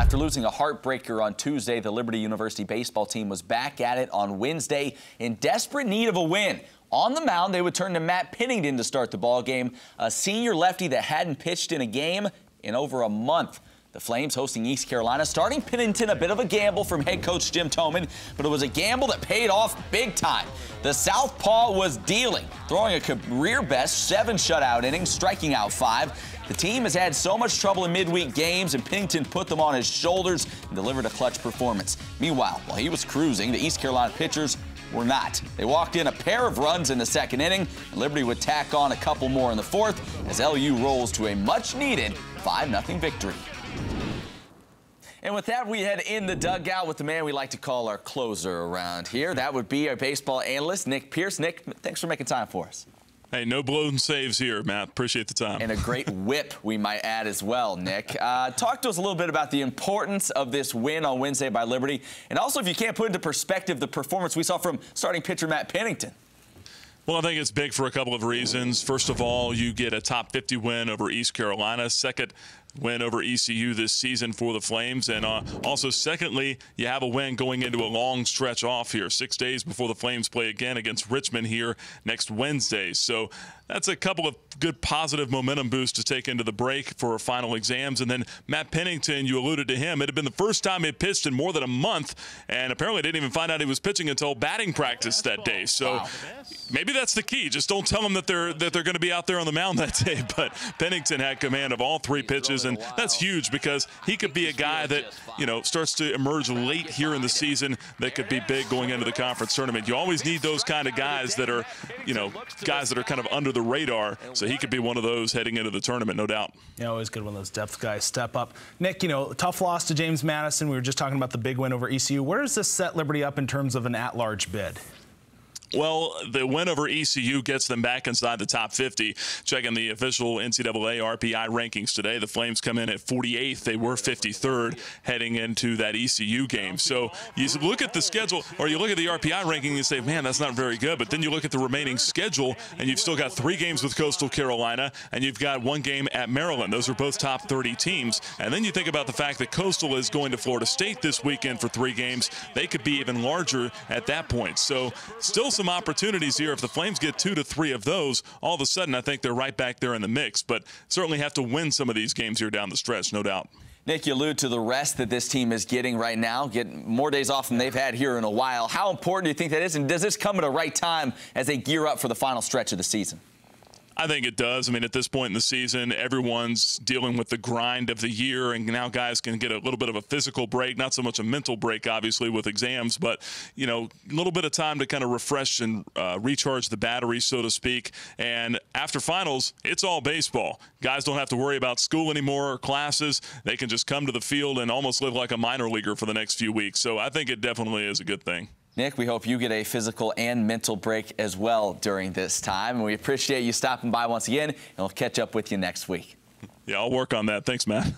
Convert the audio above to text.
After losing a heartbreaker on Tuesday, the Liberty University baseball team was back at it on Wednesday in desperate need of a win. On the mound, they would turn to Matt Pennington to start the ball game, a senior lefty that hadn't pitched in a game in over a month. The Flames hosting East Carolina, starting Pennington a bit of a gamble from head coach Jim Toman, but it was a gamble that paid off big time. The southpaw was dealing, throwing a career-best 7 shutout innings, striking out 5. The team has had so much trouble in midweek games, and Pennington put them on his shoulders and delivered a clutch performance. Meanwhile, while he was cruising, the East Carolina pitchers were not. They walked in a pair of runs in the second inning, and Liberty would tack on a couple more in the fourth as LU rolls to a much-needed 5-0 victory. And with that, we head in the dugout with the man we like to call our closer around here. That would be our baseball analyst, Nick Pierce. Nick, thanks for making time for us. Hey, no blown saves here, Matt. Appreciate the time. And a great whip, we might add as well, Nick. Talk to us a little bit about the importance of this win on Wednesday by Liberty. And also, if you can't put into perspective the performance we saw from starting pitcher Matt Pennington. Well, I think it's big for a couple of reasons. First of all, you get a top 50 win over East Carolina. Second win over ECU this season for the Flames. And also, secondly, you have a win going into a long stretch off here, 6 days before the Flames play again against Richmond here next Wednesday. So that's a couple of good positive momentum boosts to take into the break for final exams. And then Matt Pennington, you alluded to him. It had been the first time he pitched in more than a month, and apparently didn't even find out he was pitching until batting practice that day. So maybe that's the key. Just don't tell them that they're going to be out there on the mound that day. But Pennington had command of all 3 pitches, and that's huge because he could be a guy that, you know, starts to emerge late here in the season that could be big going into the conference tournament. You always need those kind of guys that are, you know, guys that are kind of under the radar. So he could be one of those heading into the tournament, no doubt. Yeah, always good when those depth guys step up. Nick, you know, tough loss to James Madison. We were just talking about the big win over ECU. Where does this set Liberty up in terms of an at-large bid? Well, the win over ECU gets them back inside the top 50. Checking the official NCAA RPI rankings today, the Flames come in at 48th. They were 53rd heading into that ECU game. So you look at the schedule, or you look at the RPI ranking and say, man, that's not very good. But then you look at the remaining schedule, and you've still got 3 games with Coastal Carolina, and you've got 1 game at Maryland. Those are both top 30 teams. And then you think about the fact that Coastal is going to Florida State this weekend for 3 games. They could be even larger at that point. So still some opportunities here. If the Flames get 2 to 3 of those, all of a sudden I think they're right back there in the mix, but certainly have to win some of these games here down the stretch, no doubt. Nick, you allude to the rest that this team is getting right now, getting more days off than they've had here in a while. How important do you think that is, and does this come at a right time as they gear up for the final stretch of the season? I think it does. I mean, at this point in the season, everyone's dealing with the grind of the year, and now guys can get a little bit of a physical break, not so much a mental break, obviously, with exams, but, you know, a little bit of time to kind of refresh and recharge the battery, so to speak. And after finals, it's all baseball. Guys don't have to worry about school anymore or classes. They can just come to the field and almost live like a minor leaguer for the next few weeks. So I think it definitely is a good thing. Nick, we hope you get a physical and mental break as well during this time. And we appreciate you stopping by once again, and we'll catch up with you next week. Yeah, I'll work on that. Thanks, Matt.